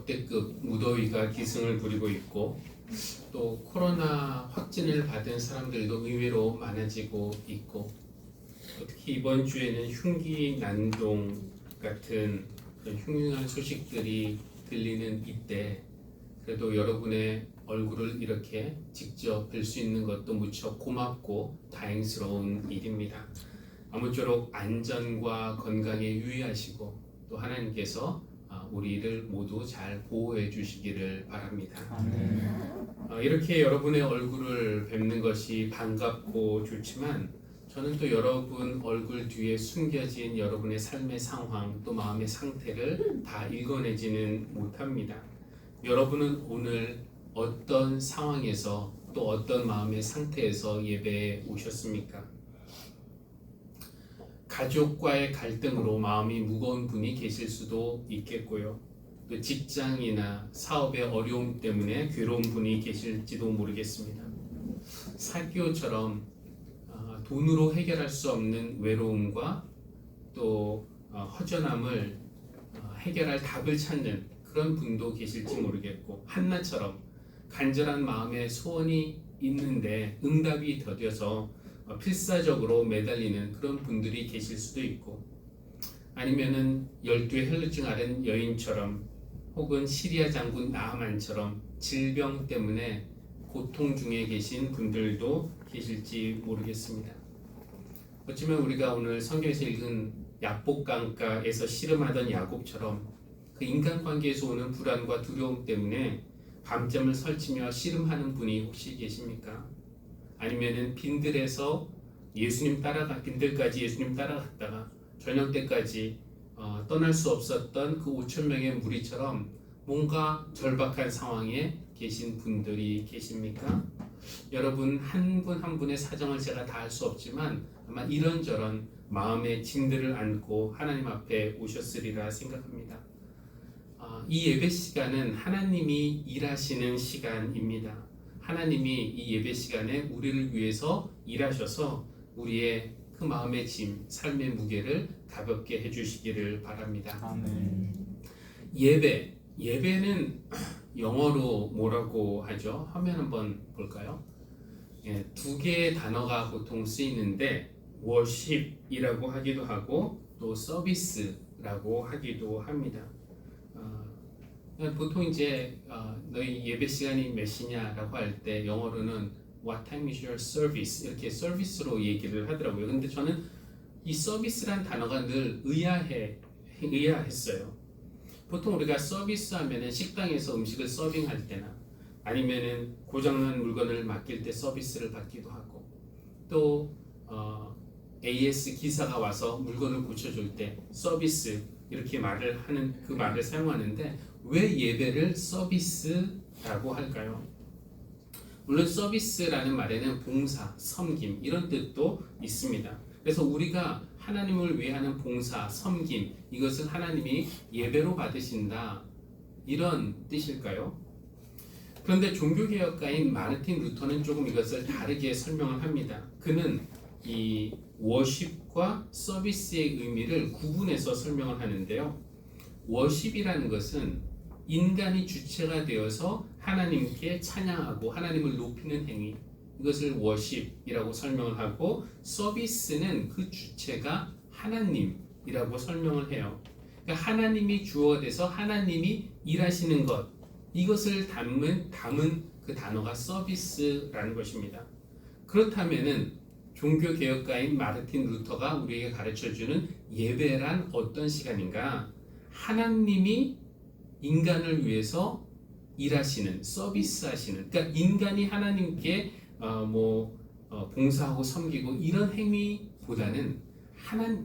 역대급 무더위가 기승을 부리고 있고 또 코로나 확진을 받은 사람들도 의외로 많아지고 있고 특히 이번 주에는 흉기 난동 같은 그런 흉흉한 소식들이 들리는 이때 그래도 여러분의 얼굴을 이렇게 직접 뵐 수 있는 것도 무척 고맙고 다행스러운 일입니다. 아무쪼록 안전과 건강에 유의하시고 또 하나님께서 우리를 모두 잘 보호해 주시기를 바랍니다. 이렇게 여러분의 얼굴을 뵙는 것이 반갑고 좋지만 저는 또 여러분 얼굴 뒤에 숨겨진 여러분의 삶의 상황 또 마음의 상태를 다 읽어내지는 못합니다. 여러분은 오늘 어떤 상황에서 또 어떤 마음의 상태에서 예배에 오셨습니까? 가족과의 갈등으로 마음이 무거운 분이 계실 수도 있겠고요. 또 직장이나 사업의 어려움 때문에 괴로운 분이 계실지도 모르겠습니다. 사기오처럼 돈으로 해결할 수 없는 외로움과 또 허전함을 해결할 답을 찾는 그런 분도 계실지 모르겠고 한나처럼 간절한 마음의 소원이 있는데 응답이 더뎌서 필사적으로 매달리는 그런 분들이 계실 수도 있고 아니면은 12의 혈루증 앓은 여인처럼 혹은 시리아 장군 나하만처럼 질병 때문에 고통 중에 계신 분들도 계실지 모르겠습니다. 어쩌면 우리가 오늘 성경에서 읽은 야복강가에서 씨름하던 야곱처럼 그 인간관계에서 오는 불안과 두려움 때문에 밤잠을 설치며 씨름하는 분이 혹시 계십니까? 아니면은 빈들까지 예수님 따라갔다가 저녁 때까지 떠날 수 없었던 그 5천 명의 무리처럼 뭔가 절박한 상황에 계신 분들이 계십니까? 여러분 한 분 한 분의 사정을 제가 다 알 수 없지만 아마 이런저런 마음의 짐들을 안고 하나님 앞에 오셨으리라 생각합니다. 이 예배 시간은 하나님이 일하시는 시간입니다. 하나님이 이 예배 시간에 우리를 위해서 일하셔서 우리의 그 마음의 짐, 삶의 무게를 가볍게 해주시기를 바랍니다. 아멘. 예배는 영어로 뭐라고 하죠? 화면 한번 볼까요? 두 개의 단어가 보통 쓰이는데 worship이라고 하기도 하고 또 서비스라고 하기도 합니다. 보통 이제 너희 예배 시간이 몇 시냐라고 할 때 영어로는 What time is your service? 이렇게 서비스로 얘기를 하더라고요. 근데 저는 이 서비스란 단어가 늘 의아했어요. 보통 우리가 서비스 하면은 식당에서 음식을 서빙할 때나 아니면은 고장난 물건을 맡길 때 서비스를 받기도 하고 또 AS 기사가 와서 물건을 고쳐줄 때 서비스 이렇게 말을 하는 그 말을 사용하는데 왜 예배를 서비스라고 할까요? 물론 서비스라는 말에는 봉사, 섬김 이런 뜻도 있습니다. 그래서 우리가 하나님을 위해 하는 봉사, 섬김 이것을 하나님이 예배로 받으신다 이런 뜻일까요? 그런데 종교개혁가인 마르틴 루터는 조금 이것을 다르게 설명을 합니다. 그는 이 워십과 서비스의 의미를 구분해서 설명을 하는데요. 워십이라는 것은 인간이 주체가 되어서 하나님께 찬양하고 하나님을 높이는 행위 이것을 워십이라고 설명을 하고 서비스는 그 주체가 하나님이라고 설명을 해요. 그러니까 하나님이 주어가 돼서 하나님이 일하시는 것 이것을 담은 그 단어가 서비스라는 것입니다. 그렇다면은 종교개혁가인 마르틴 루터가 우리에게 가르쳐주는 예배란 어떤 시간인가? 하나님이 인간을 위해서 일하시는, 서비스하시는, 그러니까 인간이 하나님께 봉사하고 섬기고 이런 행위보다는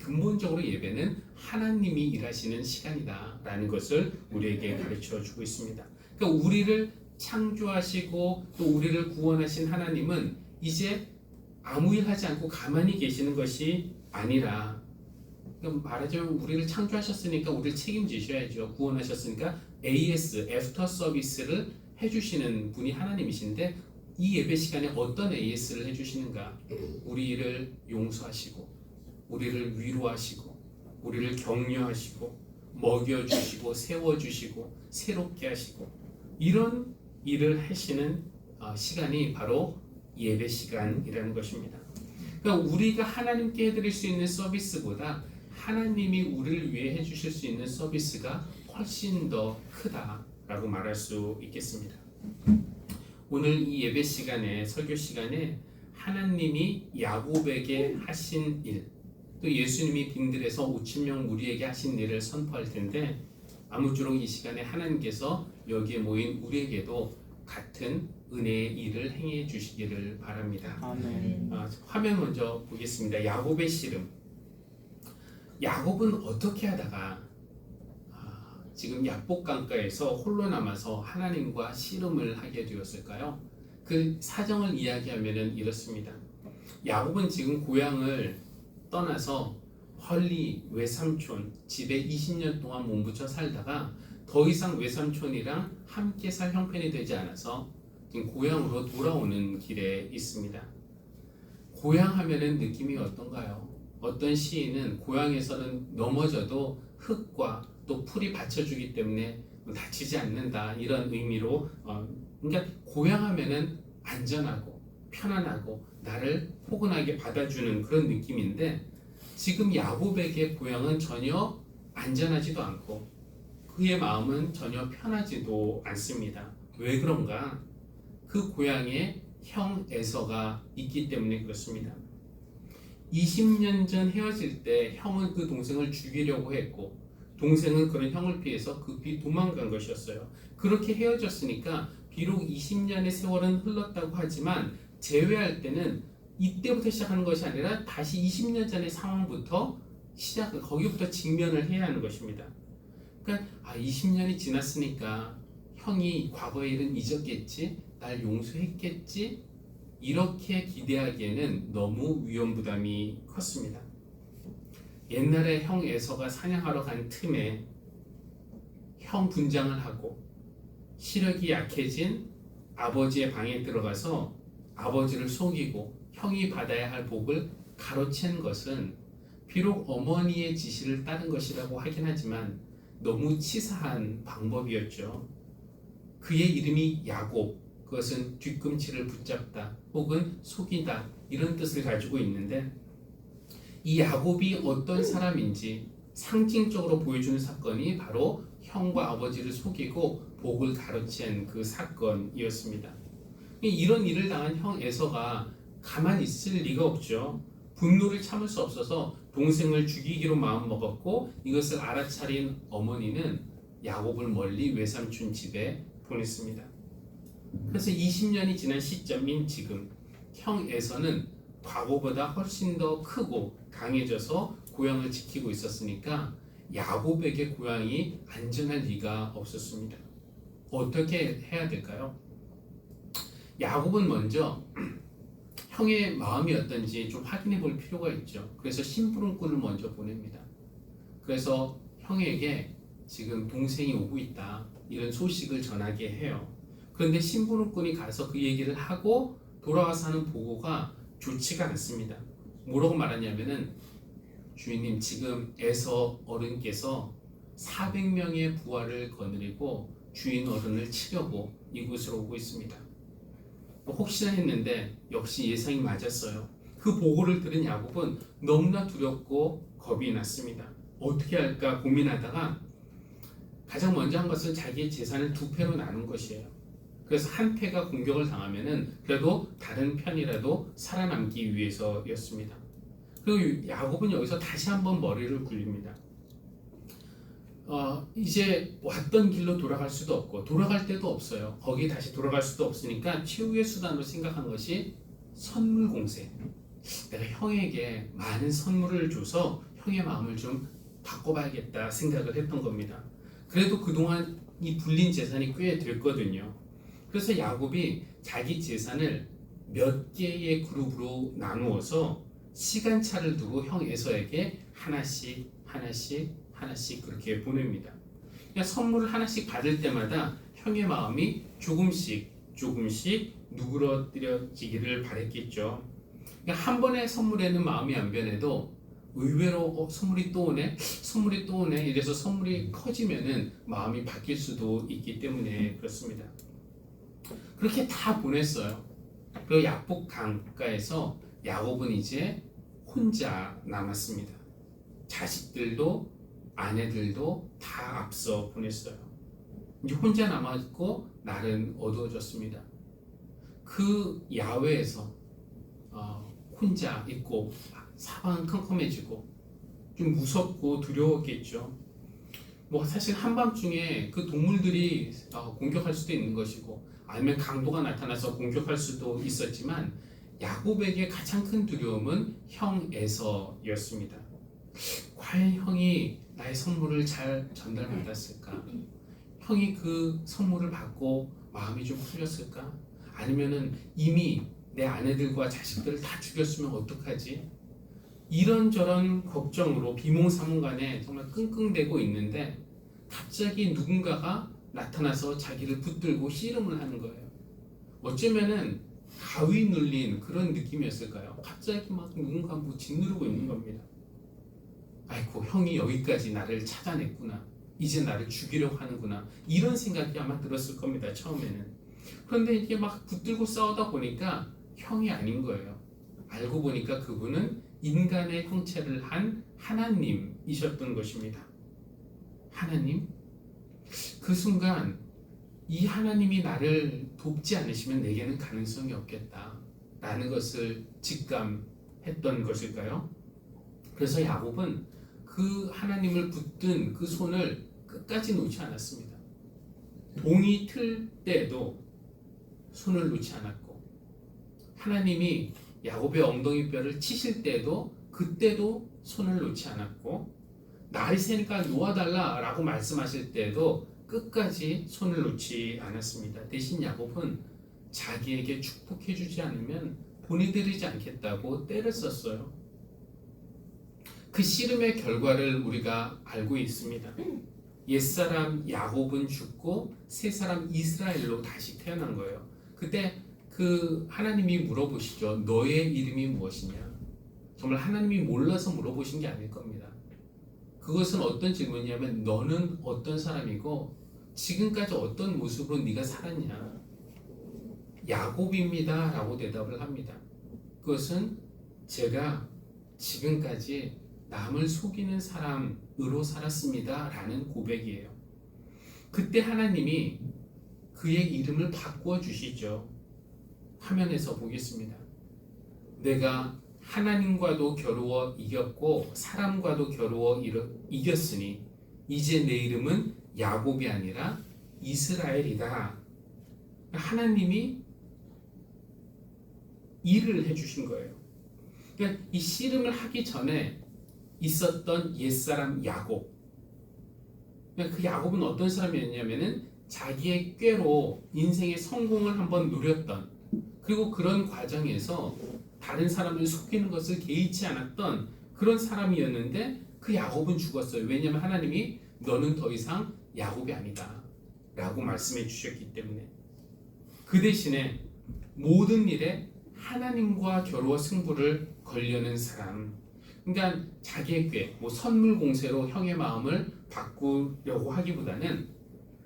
근본적으로 예배는 하나님이 일하시는 시간이다라는 것을 우리에게 가르쳐주고 있습니다. 그러니까 우리를 창조하시고 또 우리를 구원하신 하나님은 이제 아무 일 하지 않고 가만히 계시는 것이 아니라 말하자면 우리를 창조하셨으니까 우리를 책임지셔야죠. 구원하셨으니까 AS, 애프터 서비스를 해주시는 분이 하나님이신데 이 예배 시간에 어떤 AS를 해주시는가? 우리를 용서하시고 우리를 위로하시고 우리를 격려하시고 먹여주시고 세워주시고 새롭게 하시고 이런 일을 하시는 시간이 바로 예배 시간이라는 것입니다. 그러니까 우리가 하나님께 해드릴 수 있는 서비스보다 하나님이 우리를 위해 해주실 수 있는 서비스가 훨씬 더 크다라고 말할 수 있겠습니다. 오늘 이 예배 시간에 설교 시간에 하나님이 야곱에게 하신 일, 또 예수님이 빈들에서 5,000명 무리에게 하신 일을 선포할 텐데 아무쪼록 이 시간에 하나님께서 여기에 모인 우리에게도 같은 은혜의 일을 행해 주시기를 바랍니다. 아멘. 화면 먼저 보겠습니다. 야곱의 씨름. 야곱은 어떻게 하다가 지금 야복 강가에서 홀로 남아서 하나님과 씨름을 하게 되었을까요? 그 사정을 이야기하면 이렇습니다. 야곱은 지금 고향을 떠나서 헐리 외삼촌 집에 20년 동안 몸붙여 살다가 더 이상 외삼촌이랑 함께 살 형편이 되지 않아서 지금 고향으로 돌아오는 길에 있습니다. 고향 하면은 느낌이 어떤가요? 어떤 시인은 고향에서는 넘어져도 흙과 또 풀이 받쳐주기 때문에 다치지 않는다 이런 의미로 그러니까 고향 하면은 안전하고 편안하고 나를 포근하게 받아주는 그런 느낌인데 지금 야곱에게 고향은 전혀 안전하지도 않고 그의 마음은 전혀 편하지도 않습니다. 왜 그런가? 그 고향에 형 에서가 있기 때문에 그렇습니다. 20년 전 헤어질 때 형은 그 동생을 죽이려고 했고 동생은 그런 형을 피해서 급히 도망간 것이었어요. 그렇게 헤어졌으니까 비록 20년의 세월은 흘렀다고 하지만 재회할 때는 이때부터 시작하는 것이 아니라 다시 20년 전의 상황부터 거기부터 직면을 해야 하는 것입니다. 그러니까 20년이 지났으니까 형이 과거의 일은 잊었겠지, 날 용서했겠지 이렇게 기대하기에는 너무 위험 부담이 컸습니다. 옛날에 형 에서가 사냥하러 간 틈에 형 분장을 하고 시력이 약해진 아버지의 방에 들어가서 아버지를 속이고 형이 받아야 할 복을 가로챈 것은 비록 어머니의 지시를 따른 것이라고 하긴 하지만 너무 치사한 방법이었죠. 그의 이름이 야곱, 그것은 뒤꿈치를 붙잡다 혹은 속이다 이런 뜻을 가지고 있는데 이 야곱이 어떤 사람인지 상징적으로 보여주는 사건이 바로 형과 아버지를 속이고 복을 가로챈 그 사건이었습니다. 이런 일을 당한 형 에서가 가만히 있을 리가 없죠. 분노를 참을 수 없어서 동생을 죽이기로 마음먹었고 이것을 알아차린 어머니는 야곱을 멀리 외삼촌 집에 보냈습니다. 그래서 20년이 지난 시점인 지금 형 에서는 과거보다 훨씬 더 크고 강해져서 고향을 지키고 있었으니까 야곱에게 고향이 안전할 리가 없었습니다. 어떻게 해야 될까요? 야곱은 먼저 형의 마음이 어떤지 좀 확인해 볼 필요가 있죠. 그래서 심부름꾼을 먼저 보냅니다. 그래서 형에게 지금 동생이 오고 있다 이런 소식을 전하게 해요. 그런데 심부름꾼이 가서 그 얘기를 하고 돌아와서 하는 보고가 좋지가 않습니다. 뭐라고 말하냐면은 주인님 지금 에서 어른께서 400명의 부하를 거느리고 주인 어른을 치려고 이곳으로 오고 있습니다. 혹시나 했는데 역시 예상이 맞았어요. 그 보고를 들은 야곱은 너무나 두렵고 겁이 났습니다. 어떻게 할까 고민하다가 가장 먼저 한 것은 자기의 재산을 2패로 나눈 것이에요. 그래서 한 패가 공격을 당하면은 그래도 다른 편이라도 살아남기 위해서였습니다. 그리고 야곱은 여기서 다시 한번 머리를 굴립니다. 이제 왔던 길로 돌아갈 수도 없고 돌아갈 데도 없어요. 거기 다시 돌아갈 수도 없으니까 최후의 수단으로 생각한 것이 선물 공세. 내가 형에게 많은 선물을 줘서 형의 마음을 좀 바꿔봐야겠다 생각을 했던 겁니다. 그래도 그동안 이 불린 재산이 꽤 됐거든요. 그래서 야곱이 자기 재산을 몇 개의 그룹으로 나누어서 시간차를 두고 형 에서에게 하나씩 그렇게 보냅니다. 그러니까 선물을 하나씩 받을 때마다 형의 마음이 조금씩 누그러뜨려지기를 바랬겠죠. 그러니까 한 번의 선물에는 마음이 안 변해도 의외로 선물이 또 오네, 선물이 또 오네, 이래서 선물이 커지면은 마음이 바뀔 수도 있기 때문에 그렇습니다. 그렇게 다 보냈어요. 그 야복 강가에서 야곱은 이제 혼자 남았습니다. 자식들도 아내들도 다 앞서 보냈어요. 이제 혼자 남았고 날은 어두워졌습니다. 그 야외에서 혼자 있고 사방은 컴컴해지고 좀 무섭고 두려웠겠죠. 뭐 사실 한밤중에 그 동물들이 공격할 수도 있는 것이고 아니면 강도가 나타나서 공격할 수도 있었지만 야곱에게 가장 큰 두려움은 형 에서였습니다. 과연 형이 나의 선물을 잘 전달받았을까? 형이 그 선물을 받고 마음이 좀 풀렸을까? 아니면은 이미 내 아내들과 자식들을 다 죽였으면 어떡하지? 이런저런 걱정으로 비몽사몽간에 정말 끙끙대고 있는데 갑자기 누군가가 나타나서 자기를 붙들고 씨름을 하는 거예요. 어쩌면은 가위 눌린 그런 느낌이었을까요? 갑자기 막 누군가 뭐 짓누르고 있는 겁니다. 아이고, 형이 여기까지 나를 찾아냈구나. 이제 나를 죽이려고 하는구나. 이런 생각이 아마 들었을 겁니다. 처음에는. 그런데 이게 막 붙들고 싸우다 보니까 형이 아닌 거예요. 알고 보니까 그분은 인간의 형체를 한 하나님이셨던 것입니다. 하나님? 그 순간 이 하나님이 나를 돕지 않으시면 내게는 가능성이 없겠다 라는 것을 직감했던 것일까요? 그래서 야곱은 그 하나님을 붙든 그 손을 끝까지 놓지 않았습니다. 동이 틀 때도 손을 놓지 않았고, 하나님이 야곱의 엉덩이 뼈를 치실 때도 그때도 손을 놓지 않았고, 날이 새니까 놓아달라 라고 말씀하실 때도 끝까지 손을 놓지 않았습니다. 대신 야곱은 자기에게 축복해 주지 않으면 보내드리지 않겠다고 떼를 썼어요. 그 씨름의 결과를 우리가 알고 있습니다. 옛사람 야곱은 죽고 새사람 이스라엘로 다시 태어난 거예요. 그때 그 하나님이 물어보시죠. 너의 이름이 무엇이냐? 정말 하나님이 몰라서 물어보신 게 아닐 겁니다. 그것은 어떤 질문이냐면 너는 어떤 사람이고 지금까지 어떤 모습으로 네가 살았냐? 야곱입니다 라고 대답을 합니다. 그것은 제가 지금까지 남을 속이는 사람으로 살았습니다 라는 고백이에요. 그때 하나님이 그의 이름을 바꾸어 주시죠. 화면에서 보겠습니다. 내가 하나님과도 겨루어 이겼고 사람과도 겨루어 이겼으니 이제 내 이름은 야곱이 아니라 이스라엘이다. 하나님이 일을 해주신 거예요. 그러니까 이 씨름을 하기 전에 있었던 옛사람 야곱. 그러니까 그 야곱은 어떤 사람이었냐면은 자기의 꾀로 인생의 성공을 한번 누렸던, 그리고 그런 과정에서 다른 사람을 속이는 것을 개의치 않았던 그런 사람이었는데 그 야곱은 죽었어요. 왜냐하면 하나님이 너는 더 이상 야곱이 아니다 라고 말씀해 주셨기 때문에. 그 대신에 모든 일에 하나님과 겨루어 승부를 걸려는 사람, 그러니까 자기의 꾀, 선물 공세로 형의 마음을 바꾸려고 하기보다는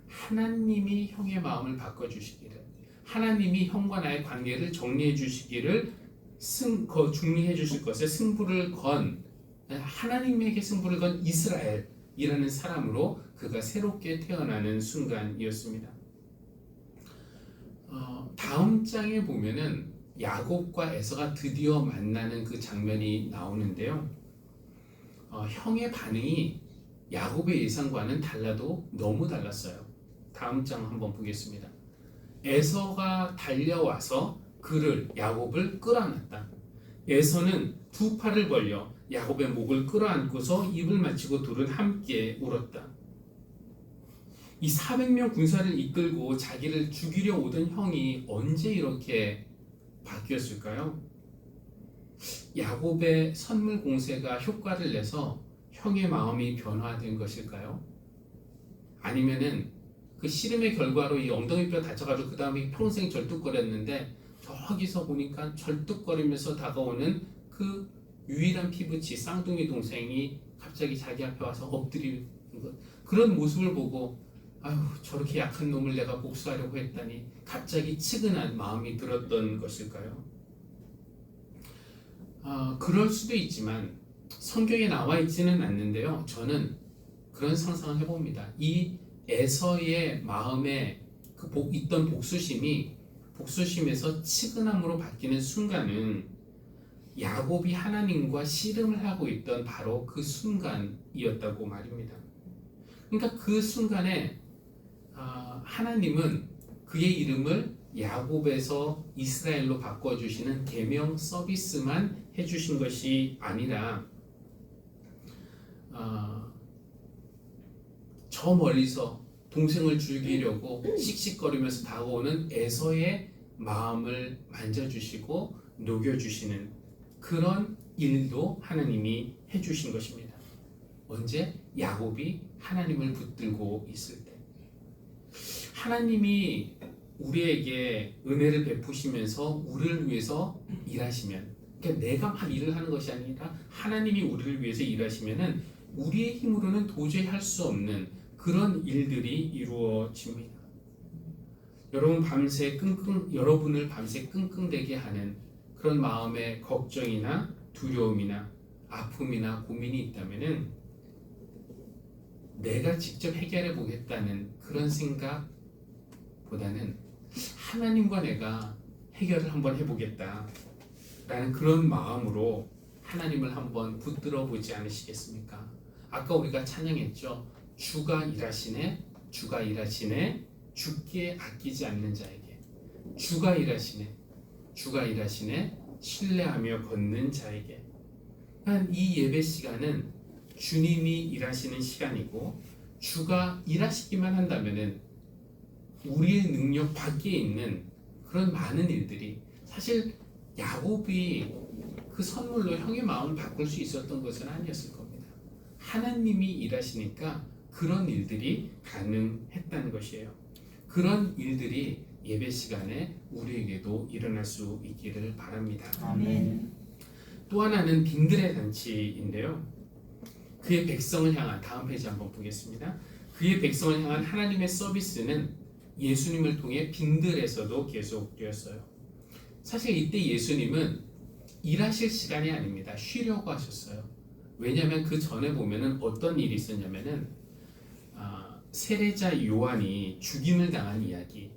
하나님이 형의 마음을 바꿔주시기를, 하나님이 형과 나의 관계를 정리해 주시기를, 중리해 주실 것에 승부를 건, 하나님에게 승부를 건 이스라엘이라는 사람으로 그가 새롭게 태어나는 순간이었습니다. 다음 장에 보면은 야곱과 에서가 드디어 만나는 그 장면이 나오는데요. 형의 반응이 야곱의 예상과는 달라도 너무 달랐어요. 다음 장 한번 보겠습니다. 에서가 달려와서 야곱을 끌어안았다. 에서는 두 팔을 벌려 야곱의 목을 끌어안고서 입을 맞추고 둘은 함께 울었다. 이 400명 군사를 이끌고 자기를 죽이려 오던 형이 언제 이렇게 바뀌었을까요? 야곱의 선물 공세가 효과를 내서 형의 마음이 변화된 것일까요? 아니면은 그 씨름의 결과로 이 엉덩이뼈 다쳐가지고 그 다음에 평생 절뚝거렸는데 저기서 보니까 절뚝거리면서 다가오는 그 유일한 피부치 쌍둥이 동생이 갑자기 자기 앞에 와서 엎드리는 것, 그런 모습을 보고 아유 저렇게 약한 놈을 내가 복수하려고 했다니 갑자기 측은한 마음이 들었던 것일까요? 그럴 수도 있지만 성경에 나와 있지는 않는데요. 저는 그런 상상을 해봅니다. 이 에서의 마음에 있던 복수심에서 치근함으로 바뀌는 순간은 야곱이 하나님과 씨름을 하고 있던 바로 그 순간이었다고 말입니다. 그러니까 그 순간에 하나님은 그의 이름을 야곱에서 이스라엘로 바꿔주시는 계명 서비스만 해주신 것이 아니라 저 멀리서 동생을 죽이려고 씩씩거리면서 다가오는 에서의 마음을 만져주시고 녹여주시는 그런 일도 하나님이 해주신 것입니다. 언제? 야곱이 하나님을 붙들고 있을 때. 하나님이 우리에게 은혜를 베푸시면서 우리를 위해서 일하시면, 그러니까 내가 막 일을 하는 것이 아니라 하나님이 우리를 위해서 일하시면은 우리의 힘으로는 도저히 할 수 없는 그런 일들이 이루어집니다. 여러분을 밤새 끙끙대게 하는 그런 마음의 걱정이나 두려움이나 아픔이나 고민이 있다면은 내가 직접 해결해 보겠다는 그런 생각보다는 하나님과 내가 해결을 한번 해보겠다라는 그런 마음으로 하나님을 한번 붙들어 보지 않으시겠습니까? 아까 우리가 찬양했죠. 주가 일하시네, 주가 일하시네, 주께 아끼지 않는 자에게. 주가 일하시네, 주가 일하시네, 신뢰하며 걷는 자에게. 이 예배 시간은 주님이 일하시는 시간이고, 주가 일하시기만 한다면은 우리의 능력 밖에 있는 그런 많은 일들이, 사실 야곱이 그 선물로 형의 마음을 바꿀 수 있었던 것은 아니었을 겁니다. 하나님이 일하시니까 그런 일들이 가능했다는 것이에요. 그런 일들이 예배 시간에 우리에게도 일어날 수 있기를 바랍니다. 아멘. 또 하나는 빈들의 잔치인데요. 그의 백성을 향한, 다음 페이지 한번 보겠습니다. 그의 백성을 향한 하나님의 서비스는 예수님을 통해 빈들에서도 계속되었어요. 사실 이때 예수님은 일하실 시간이 아닙니다. 쉬려고 하셨어요. 왜냐하면 그 전에 보면은 어떤 일이 있었냐면은 세례자 요한이 죽임을 당한 이야기,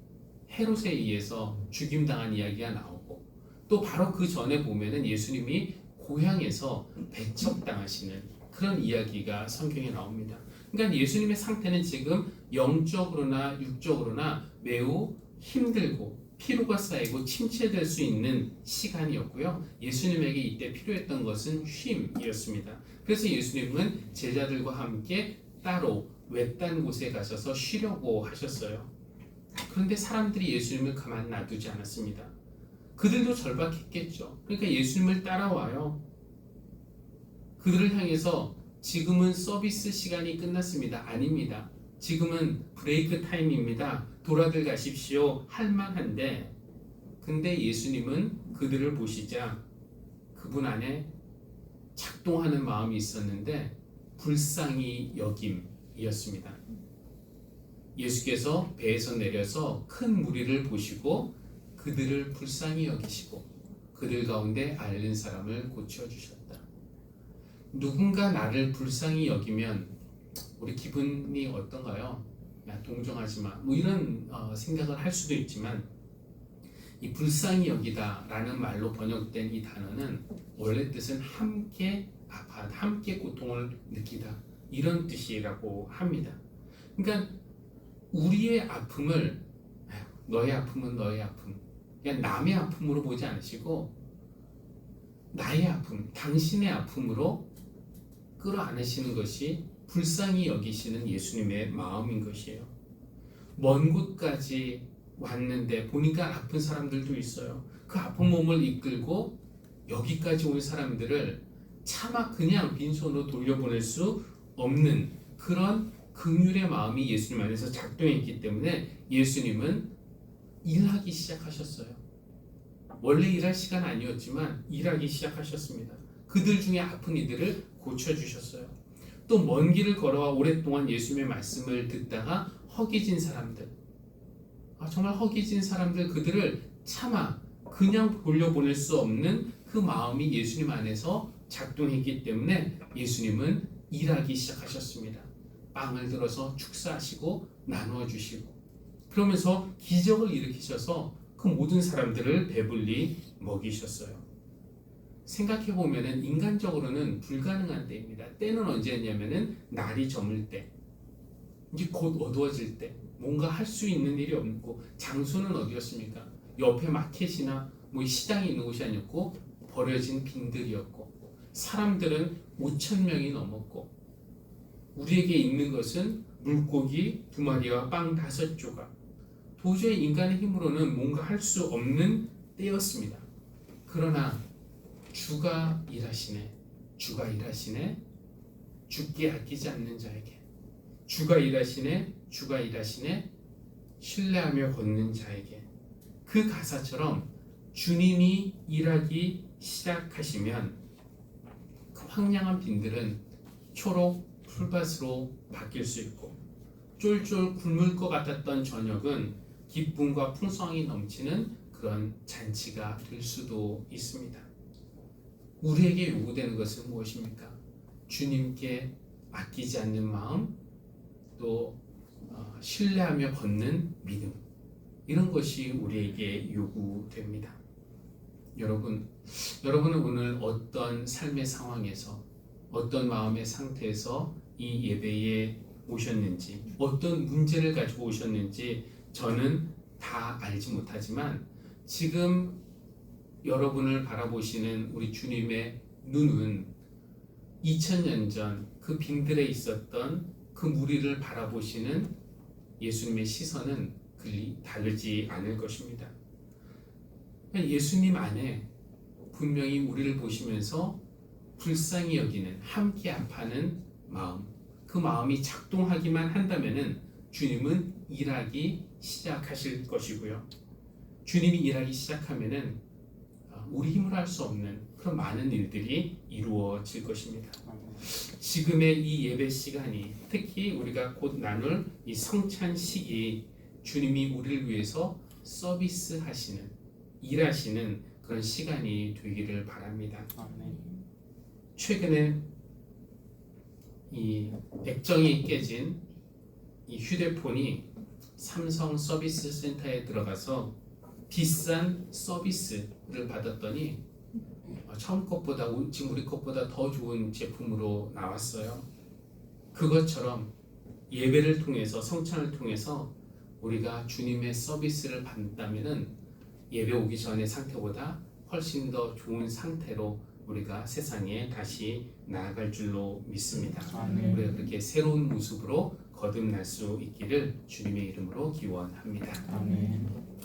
헤롯에 의해서 죽임당한 이야기가 나오고, 또 바로 그 전에 보면은 예수님이 고향에서 배척당하시는 그런 이야기가 성경에 나옵니다. 그러니까 예수님의 상태는 지금 영적으로나 육적으로나 매우 힘들고 피로가 쌓이고 침체될 수 있는 시간이었고요. 예수님에게 이때 필요했던 것은 쉼이었습니다. 그래서 예수님은 제자들과 함께 따로 외딴 곳에 가셔서 쉬려고 하셨어요. 그런데 사람들이 예수님을 가만 놔두지 않았습니다. 그들도 절박했겠죠. 그러니까 예수님을 따라와요. 그들을 향해서 지금은 서비스 시간이 끝났습니다. 아닙니다. 지금은 브레이크 타임입니다. 돌아들 가십시오. 할만한데, 근데 예수님은 그들을 보시자 그분 안에 작동하는 마음이 있었는데 불쌍히 여김이었습니다. 예수께서 배에서 내려서 큰 무리를 보시고 그들을 불쌍히 여기시고 그들 가운데 앓는 사람을 고쳐주셨다. 누군가 나를 불쌍히 여기면 우리 기분이 어떤가요? 야, 동정하지 마. 뭐 이런 생각을 할 수도 있지만, 이 불쌍히 여기다 라는 말로 번역된 이 단어는 원래 뜻은 함께 아파, 함께 고통을 느끼다, 이런 뜻이라고 합니다. 그러니까 우리의 아픔을 너의 아픔은 너의 아픔, 그냥 남의 아픔으로 보지 않으시고 나의 아픔, 당신의 아픔으로 끌어안으시는 것이 불쌍히 여기시는 예수님의 마음인 것이에요. 먼 곳까지 왔는데 보니까 아픈 사람들도 있어요. 그 아픈 몸을 이끌고 여기까지 온 사람들을 차마 그냥 빈손으로 돌려보낼 수 없는 그런 긍휼의 마음이 예수님 안에서 작동했기 때문에 예수님은 일하기 시작하셨어요. 원래 일할 시간 아니었지만 일하기 시작하셨습니다. 그들 중에 아픈 이들을 고쳐주셨어요. 또 먼 길을 걸어와 오랫동안 예수님의 말씀을 듣다가 허기진 사람들, 정말 허기진 사람들, 그들을 차마 그냥 돌려보낼 수 없는 그 마음이 예수님 안에서 작동했기 때문에 예수님은 일하기 시작하셨습니다. 빵을 들어서 축사하시고 나누어 주시고, 그러면서 기적을 일으키셔서 그 모든 사람들을 배불리 먹이셨어요. 생각해보면 인간적으로는 불가능한 때입니다. 때는 언제였냐면은 날이 저물 때, 이제 곧 어두워질 때, 뭔가 할 수 있는 일이 없고, 장소는 어디였습니까? 옆에 마켓이나 뭐 시장이 있는 곳이 아니었고 버려진 빈들이었고, 사람들은 5,000명이 넘었고, 우리에게 있는 것은 물고기 2마리와 빵 5조각. 도저히 인간의 힘으로는 뭔가 할 수 없는 때였습니다. 그러나 주가 일하시네, 주가 일하시네, 죽게 아끼지 않는 자에게, 주가 일하시네, 주가 일하시네, 신뢰하며 걷는 자에게. 그 가사처럼 주님이 일하기 시작하시면 그 황량한 빈들은 초록 풀밭으로 바뀔 수 있고, 쫄쫄 굶을 것 같았던 저녁은 기쁨과 풍성이 넘치는 그런 잔치가 될 수도 있습니다. 우리에게 요구되는 것은 무엇입니까? 주님께 아끼지 않는 마음, 또 신뢰하며 걷는 믿음, 이런 것이 우리에게 요구됩니다. 여러분은 오늘 어떤 삶의 상황에서, 어떤 마음의 상태에서 이 예배에 오셨는지, 어떤 문제를 가지고 오셨는지 저는 다 알지 못하지만, 지금 여러분을 바라보시는 우리 주님의 눈은 2000년 전 그 빈들에 있었던 그 무리를 바라보시는 예수님의 시선은 다르지 않을 것입니다. 예수님 안에 분명히 우리를 보시면서 불쌍히 여기는, 함께 아파하는 마음, 그 마음이 작동하기만 한다면은 주님은 일하기 시작하실 것이고요. 주님이 일하기 시작하면은 우리 힘으로 할 수 없는 그런 많은 일들이 이루어질 것입니다. 지금의 이 예배 시간이, 특히 우리가 곧 나눌 이 성찬 시기, 주님이 우리를 위해서 서비스하시는, 일하시는 그런 시간이 되기를 바랍니다. 최근에 이 액정이 깨진 이 휴대폰이 삼성 서비스 센터에 들어가서 비싼 서비스를 받았더니 처음 것보다, 지금 우리 것보다 더 좋은 제품으로 나왔어요. 그것처럼 예배를 통해서, 성찬을 통해서 우리가 주님의 서비스를 받는다면은 예배 오기 전의 상태보다 훨씬 더 좋은 상태로 우리가 세상에 다시 나아갈 줄로 믿습니다. 우리가 그렇게 새로운 모습으로 거듭날 수 있기를 주님의 이름으로 기원합니다. 아멘.